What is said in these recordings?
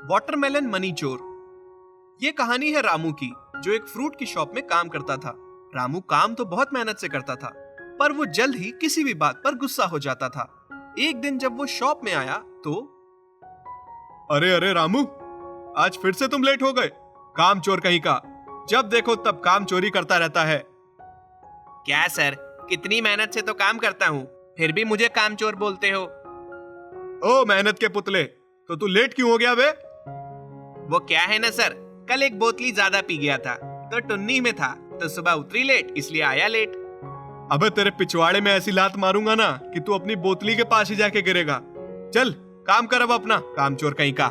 Watermelon money चोर। ये कहानी है रामू की, जो एक फ्रूट की शॉप में काम करता था। रामू काम तो बहुत मेहनत से करता था, पर वो जल्द ही किसी भी बात पर गुस्सा हो जाता था। एक दिन जब वो शॉप में आया तो अरे अरे रामू, आज फिर से तुम लेट हो गए। काम चोर कहीं का, जब देखो तब काम चोरी करता रहता है। क्या सर, कितनी मेहनत से तो काम करता हूँ, फिर भी मुझे काम चोर बोलते हो। ओ मेहनत के पुतले, तो तू लेट क्यों हो गया बे? वो क्या है ना सर, कल एक बोतली ज्यादा पी गया था तो टुन्नी में था, तो सुबह उतरी लेट, इसलिए आया लेट। अबे तेरे पिछवाड़े में ऐसी लात मारूंगा ना कि तू अपनी बोतली के पास ही जाके गिरेगा। चल काम कर अब अपना, काम चोर कहीं का।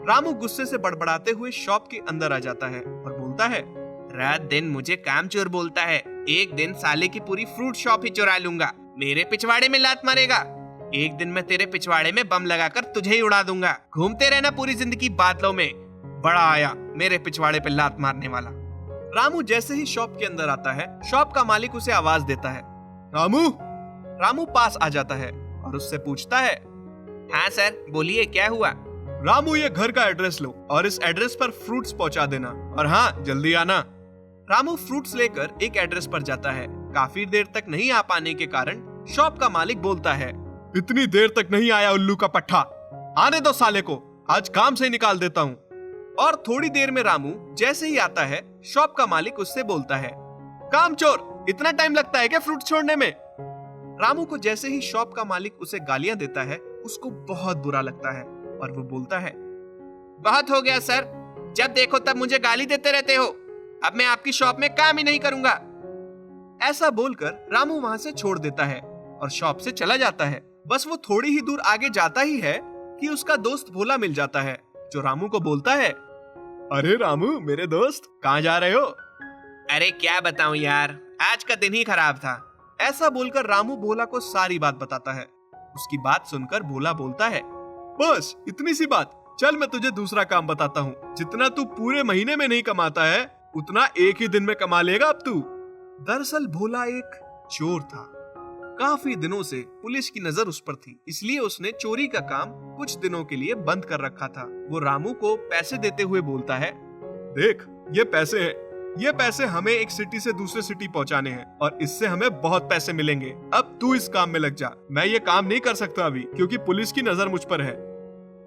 रामू गुस्से से बड़बड़ाते हुए शॉप के अंदर आ जाता है और बोलता है, रात दिन मुझे काम चोर बोलता है। एक दिन साले की पूरी फ्रूट शॉप ही चुरा लूंगा, मेरे पिछवाड़े में लात मारेगा। एक दिन मैं तेरे पिछवाड़े में बम लगाकर तुझे ही उड़ा दूंगा। घूमते रहना पूरी जिंदगी बादलों में। बड़ा आया मेरे पिछवाड़े पे लात मारने वाला। रामू जैसे ही शॉप के अंदर आता है, शॉप का मालिक उसे आवाज देता है, रामू। रामू पास आ जाता है और उससे पूछता है, हाँ सर बोलिए क्या हुआ। रामू, ये घर का एड्रेस लो और इस एड्रेस पर फ्रूट्स पहुंचा देना, और हाँ जल्दी आना। रामू फ्रूट्स लेकर एक एड्रेस पर जाता है। काफी देर तक नहीं आ पाने के कारण शॉप का मालिक बोलता है, इतनी देर तक नहीं आया उल्लू का पट्टा, आने दो साले को, आज काम से निकाल देता हूँ। और थोड़ी देर में रामू जैसे ही आता है, शॉप का मालिक उससे बोलता है, काम चोर, इतना टाइम लगता है क्या फ्रूट छोड़ने में। रामू को जैसे ही शॉप का मालिक उसे गालियां देता है, उसको बहुत बुरा लगता है और वो बोलता है, बहुत हो गया सर, जब देखो तब मुझे गाली देते रहते हो, अब मैं आपकी शॉप में काम ही नहीं करूंगा। ऐसा बोलकर रामू वहां से छोड़ देता है और शॉप से चला जाता है। बस वो थोड़ी ही दूर आगे जाता ही है कि उसका दोस्त भोला मिल जाता है, जो रामू को बोलता है, अरे रामू मेरे दोस्त, कहाँ जा रहे हो? अरे क्या बताऊं यार, आज का दिन ही खराब था। ऐसा बोलकर रामू भोला को सारी बात बताता है। उसकी बात सुनकर भोला बोलता है, बस इतनी सी बात, चल मैं तुझे दूसरा काम बताता हूँ। जितना तू पूरे महीने में नहीं कमाता है, उतना एक ही दिन में कमा लेगा अब तू। दरअसल भोला एक चोर था। काफी दिनों से पुलिस की नजर उस पर थी, इसलिए उसने चोरी का काम कुछ दिनों के लिए बंद कर रखा था। वो रामू को पैसे देते हुए बोलता है, देख ये पैसे हैं, ये पैसे हमें एक सिटी से दूसरे सिटी पहुंचाने हैं और इससे हमें बहुत पैसे मिलेंगे। अब तू इस काम में लग जा, मैं ये काम नहीं कर सकता अभी क्योंकि पुलिस की नजर मुझ पर है।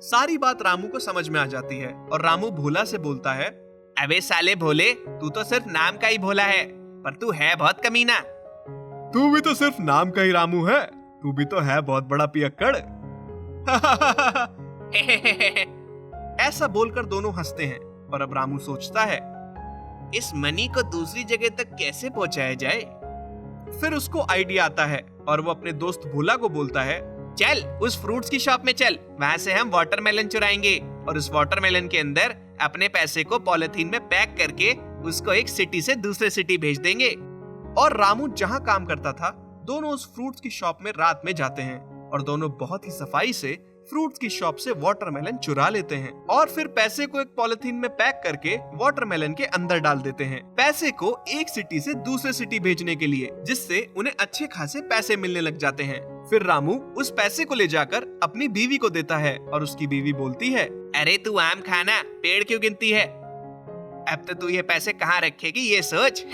सारी बात रामू को समझ में आ जाती है और रामू भोला से बोलता है, अबे साले भोले, तू तो सिर्फ नाम का ही भोला है, पर तू है बहुत कमीना। तू भी तो सिर्फ नाम का ही रामू है, तू भी तो है बहुत बड़ा पियक्कड़। ऐसा बोलकर दोनों हंसते हैं और अब रामू सोचता है, इस मनी को दूसरी जगह तक कैसे पहुंचाया जाए। फिर उसको आइडिया आता है और वो अपने दोस्त भोला को बोलता है, चल उस फ्रूट्स की शॉप में चल, वहां से हम वाटरमेलन चुराएंगे और उस वाटरमेलन के अंदर अपने पैसे को पॉलिथीन में पैक करके उसको एक सिटी से दूसरे सिटी भेज देंगे। और रामू जहां काम करता था, दोनों उस फ्रूट्स की शॉप में रात में जाते हैं और दोनों बहुत ही सफाई से फ्रूट्स की शॉप से वाटरमेलन चुरा लेते हैं और फिर पैसे को एक पॉलिथीन में पैक करके वाटरमेलन के अंदर डाल देते हैं, पैसे को एक सिटी से दूसरे सिटी भेजने के लिए, जिससे उन्हें अच्छे खासे पैसे मिलने लग जाते हैं। फिर रामू उस पैसे को ले जाकर अपनी बीवी को देता है और उसकी बीवी बोलती है, अरे तू आम खाना, पेड़ क्यों गिनती है, अब तो तू ये पैसे कहाँ रखेगी ये सोच।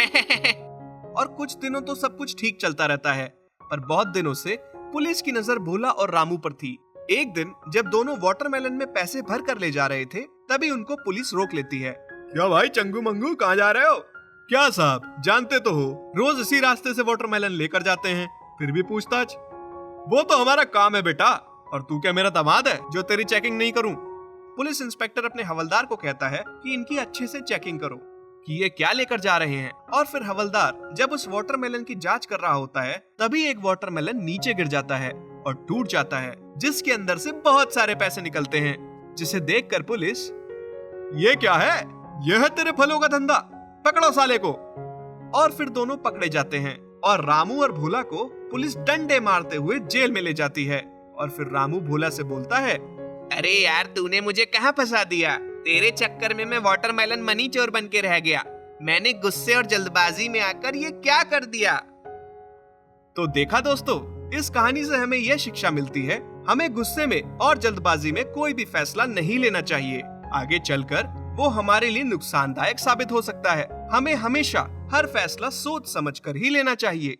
और कुछ दिनों तो सब कुछ ठीक चलता रहता है, पर बहुत दिनों से पुलिस की नजर भोला और रामू पर थी। एक दिन जब दोनों वाटरमेलन में पैसे भर कर ले जा रहे थे, तभी उनको पुलिस रोक लेती है। क्या भाई चंगू मंगू, कहाँ जा रहे हो? क्या साहब, जानते तो हो रोज इसी रास्ते से वाटरमेलन लेकर जाते हैं, फिर भी पूछताछ। वो तो हमारा काम है बेटा, और तू क्या मेरा दामाद है जो तेरी चेकिंग नहीं करूं? पुलिस इंस्पेक्टर अपने हवलदार को कहता है कि इनकी अच्छे से चेकिंग करो कि ये क्या लेकर जा रहे हैं। और फिर हवलदार जब उस वाटरमेलन की जांच कर रहा होता है, तभी एक वाटरमेलन नीचे गिर जाता है और टूट जाता है, जिसके अंदर से बहुत सारे पैसे निकलते हैं, जिसे देखकर पुलिस, ये क्या है? यह है तेरे फलों का धंधा, पकड़ो साले को। और फिर दोनों पकड़े जाते हैं और रामू और भोला को पुलिस डंडे मारते हुए जेल में ले जाती है। और फिर रामू भोला से बोलता है, अरे यार तूने मुझे कहाँ फंसा दिया, तेरे चक्कर में मैं वाटरमेलन मनी चोर बन के रह गया, मैंने गुस्से और जल्दबाजी में आकर ये क्या कर दिया। तो देखा दोस्तों, इस कहानी से हमें यह शिक्षा मिलती है, हमें गुस्से में और जल्दबाजी में कोई भी फैसला नहीं लेना चाहिए। आगे चलकर वो हमारे लिए नुकसानदायक साबित हो सकता है। हमें हमेशा हर फैसला सोच समझकर ही लेना चाहिए।